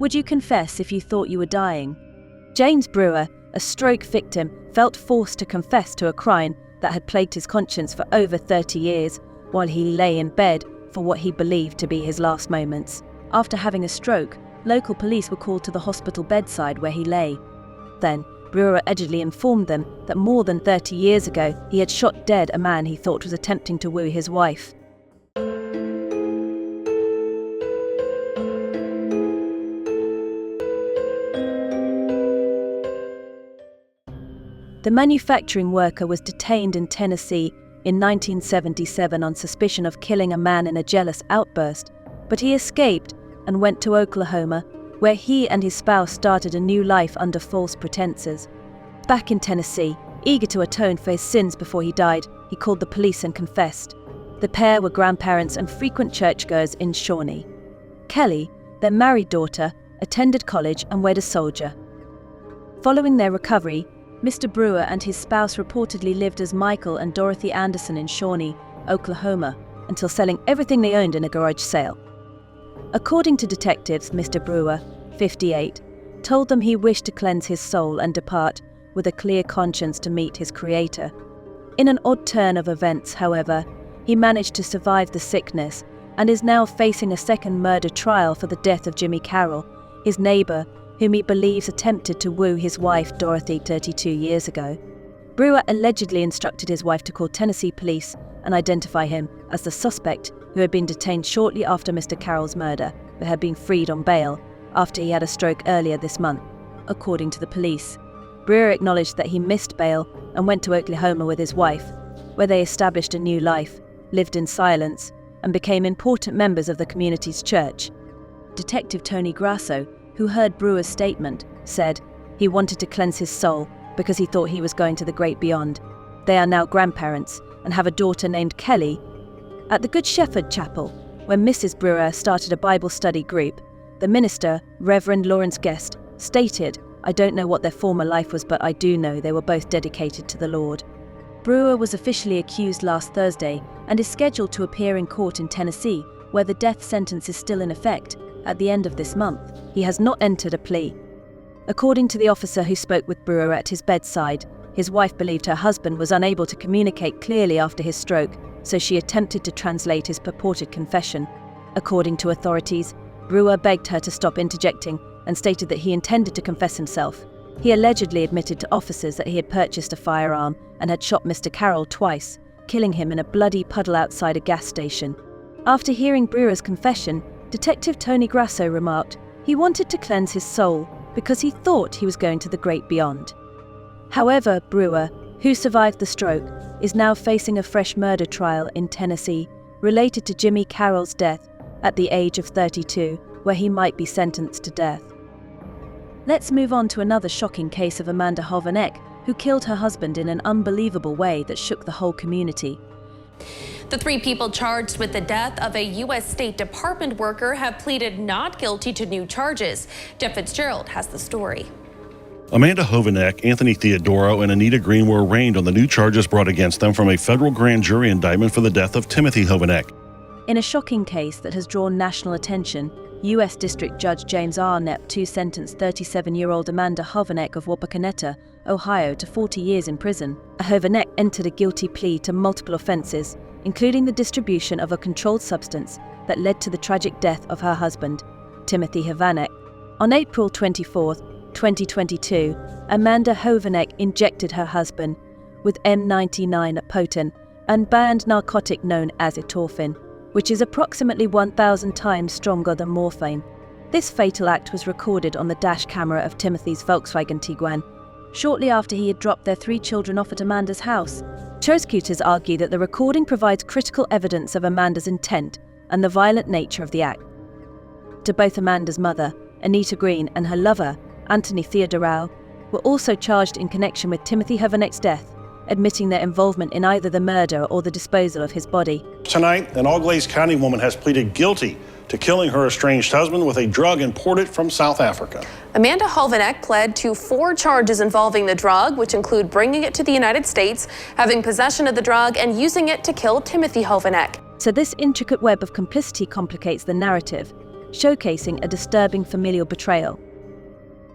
Would you confess if you thought you were dying? James Brewer, a stroke victim, felt forced to confess to a crime that had plagued his conscience for over 30 years while he lay in bed for what he believed to be his last moments. After having a stroke, local police were called to the hospital bedside where he lay. Then, Brewer allegedly informed them that more than 30 years ago he had shot dead a man he thought was attempting to woo his wife. The manufacturing worker was detained in Tennessee in 1977 on suspicion of killing a man in a jealous outburst, but he escaped and went to Oklahoma, where he and his spouse started a new life under false pretenses. Back in Tennessee, eager to atone for his sins before he died, he called the police and confessed. The pair were grandparents and frequent churchgoers in Shawnee. Kelly, their married daughter, attended college and wed a soldier. Following their recovery, Mr. Brewer and his spouse reportedly lived as Michael and Dorothy Anderson in Shawnee, Oklahoma, until selling everything they owned in a garage sale. According to detectives, Mr. Brewer, 58, told them he wished to cleanse his soul and depart with a clear conscience to meet his Creator. In an odd turn of events, however, he managed to survive the sickness and is now facing a second murder trial for the death of Jimmy Carroll, his neighbor, whom he believes attempted to woo his wife Dorothy 32 years ago. Brewer allegedly instructed his wife to call Tennessee police and identify him as the suspect who had been detained shortly after Mr. Carroll's murder, but had been freed on bail after he had a stroke earlier this month, according to the police. Brewer acknowledged that he missed bail and went to Oklahoma with his wife, where they established a new life, lived in silence, and became important members of the community's church. Detective Tony Grasso, who heard Brewer's statement, said he wanted to cleanse his soul because he thought he was going to the great beyond. They are now grandparents and have a daughter named Kelly. At the Good Shepherd Chapel, when Mrs. Brewer started a Bible study group, the minister, Reverend Lawrence Guest, stated, "I don't know what their former life was, but I do know they were both dedicated to the Lord." Brewer was officially accused last Thursday and is scheduled to appear in court in Tennessee, where the death sentence is still in effect, at the end of this month. He has not entered a plea. According to the officer who spoke with Brewer at his bedside, his wife believed her husband was unable to communicate clearly after his stroke, so she attempted to translate his purported confession. According to authorities, Brewer begged her to stop interjecting and stated that he intended to confess himself. He allegedly admitted to officers that he had purchased a firearm and had shot Mr. Carroll twice, killing him in a bloody puddle outside a gas station. After hearing Brewer's confession, Detective Tony Grasso remarked he wanted to cleanse his soul because he thought he was going to the great beyond. However, Brewer, who survived the stroke, is now facing a fresh murder trial in Tennessee related to Jimmy Carroll's death at the age of 32, where he might be sentenced to death. Let's move on to another shocking case of Amanda Hovanek, who killed her husband in an unbelievable way that shook the whole community. The 3 people charged with the death of a U.S. State Department worker have pleaded not guilty to new charges. Jeff Fitzgerald has the story. Amanda Hovanek, Anthony Theodoro, and Anita Green were arraigned on the new charges brought against them from a federal grand jury indictment for the death of Timothy Hovanek. In a shocking case that has drawn national attention, U.S. District Judge James R. Neptune sentenced 37-year-old Amanda Hovanek of Wapakoneta, Ohio, to 40 years in prison. Hovanek entered a guilty plea to multiple offenses, including the distribution of a controlled substance that led to the tragic death of her husband, Timothy Hovanek. On April 24, 2022, Amanda Hovanek injected her husband with M99 potent and banned narcotic known as etorphin, which is approximately 1,000 times stronger than morphine. This fatal act was recorded on the dash camera of Timothy's Volkswagen Tiguan, shortly after he had dropped their 3 children off at Amanda's house. Prosecutors argue that the recording provides critical evidence of Amanda's intent and the violent nature of the act. To both Amanda's mother, Anita Green, and her lover, Anthony Theodoro, were also charged in connection with Timothy Hovanek's death, admitting their involvement in either the murder or the disposal of his body. Tonight, an All-Glaze County woman has pleaded guilty to killing her estranged husband with a drug imported from South Africa. Amanda Hovanek pled to 4 charges involving the drug, which include bringing it to the United States, having possession of the drug, and using it to kill Timothy Hovanek. So this intricate web of complicity complicates the narrative, showcasing a disturbing familial betrayal.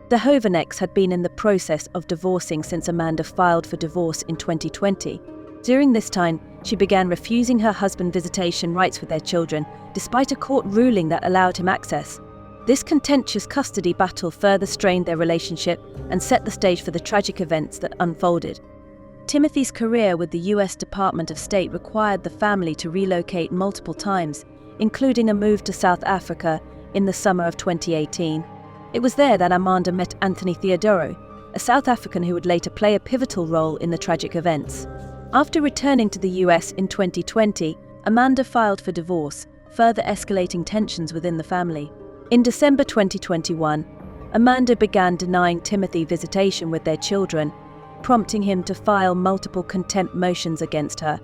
The Hovenecks had been in the process of divorcing since Amanda filed for divorce in 2020. During this time, she began refusing her husband visitation rights with their children, despite a court ruling that allowed him access. This contentious custody battle further strained their relationship and set the stage for the tragic events that unfolded. Timothy's career with the U.S. Department of State required the family to relocate multiple times, including a move to South Africa in the summer of 2018. It was there that Amanda met Anthony Theodoro, a South African who would later play a pivotal role in the tragic events. After returning to the US in 2020, Amanda filed for divorce, further escalating tensions within the family. In December 2021, Amanda began denying Timothy visitation with their children, prompting him to file multiple contempt motions against her.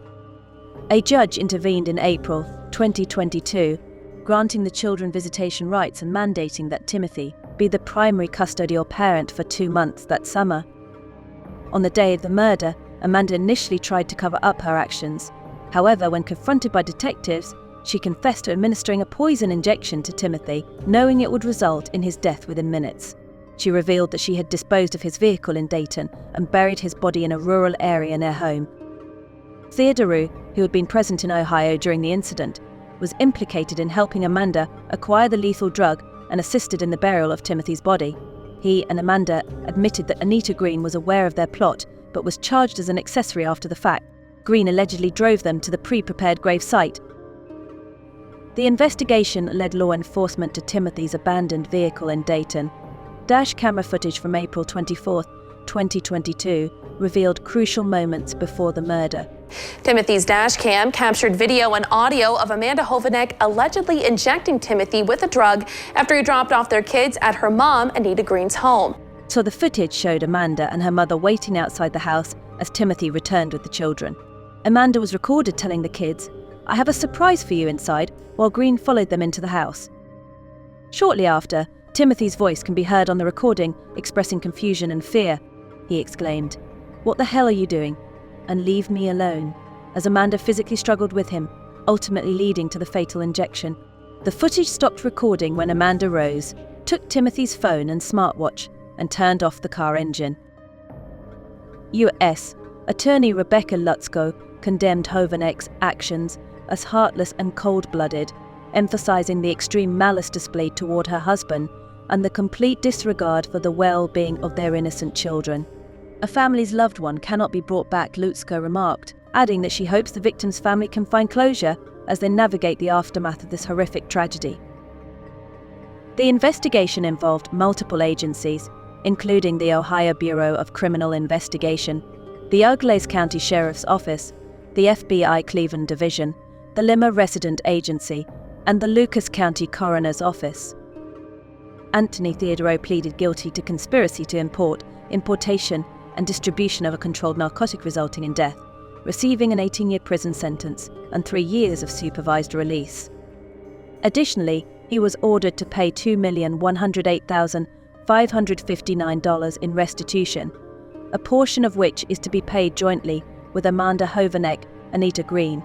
A judge intervened in April 2022, granting the children visitation rights and mandating that Timothy be the primary custodial parent for 2 months that summer. On the day of the murder, Amanda initially tried to cover up her actions. However, when confronted by detectives, she confessed to administering a poison injection to Timothy, knowing it would result in his death within minutes. She revealed that she had disposed of his vehicle in Dayton and buried his body in a rural area near home. Theodore, who had been present in Ohio during the incident, was implicated in helping Amanda acquire the lethal drug and assisted in the burial of Timothy's body. He and Amanda admitted that Anita Green was aware of their plot, but was charged as an accessory after the fact. Green allegedly drove them to the pre-prepared grave site. The investigation led law enforcement to Timothy's abandoned vehicle in Dayton. Dash camera footage from April 24, 2022, revealed crucial moments before the murder. Timothy's dash cam captured video and audio of Amanda Hoveneck allegedly injecting Timothy with a drug after he dropped off their kids at her mom, Anita Green's home. So the footage showed Amanda and her mother waiting outside the house as Timothy returned with the children. Amanda was recorded telling the kids, "I have a surprise for you inside," while Green followed them into the house. Shortly after, Timothy's voice can be heard on the recording, expressing confusion and fear. He exclaimed, "What the hell are you doing? And leave me alone," as Amanda physically struggled with him, ultimately leading to the fatal injection. The footage stopped recording when Amanda rose, took Timothy's phone and smartwatch, and turned off the car engine. U.S. Attorney Rebecca Lutzko condemned Hoveneck's actions as heartless and cold-blooded, emphasizing the extreme malice displayed toward her husband and the complete disregard for the well-being of their innocent children. "A family's loved one cannot be brought back," Lutzko remarked, adding that she hopes the victim's family can find closure as they navigate the aftermath of this horrific tragedy. The investigation involved multiple agencies, including the Ohio Bureau of Criminal Investigation, the Auglaize County Sheriff's Office, the FBI Cleveland Division, the Lima Resident Agency, and the Lucas County Coroner's Office. Anthony Theodoro pleaded guilty to conspiracy to import, importation, and distribution of a controlled narcotic resulting in death, receiving an 18-year prison sentence and 3 years of supervised release. Additionally, he was ordered to pay $2,108,559 in restitution, a portion of which is to be paid jointly with Amanda Hoveneck, Anita Green.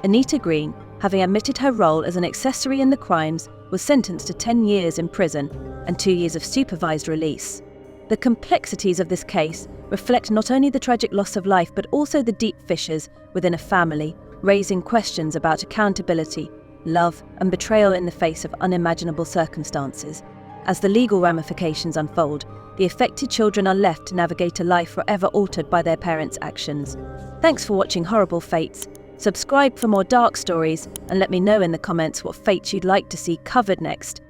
Anita Green, having admitted her role as an accessory in the crimes, was sentenced to 10 years in prison and 2 years of supervised release. The complexities of this case reflect not only the tragic loss of life but also the deep fissures within a family, raising questions about accountability, love, and betrayal in the face of unimaginable circumstances. As the legal ramifications unfold, the affected children are left to navigate a life forever altered by their parents' actions. Thanks for watching Horrible Fates. Subscribe for more dark stories and let me know in the comments what fates you'd like to see covered next.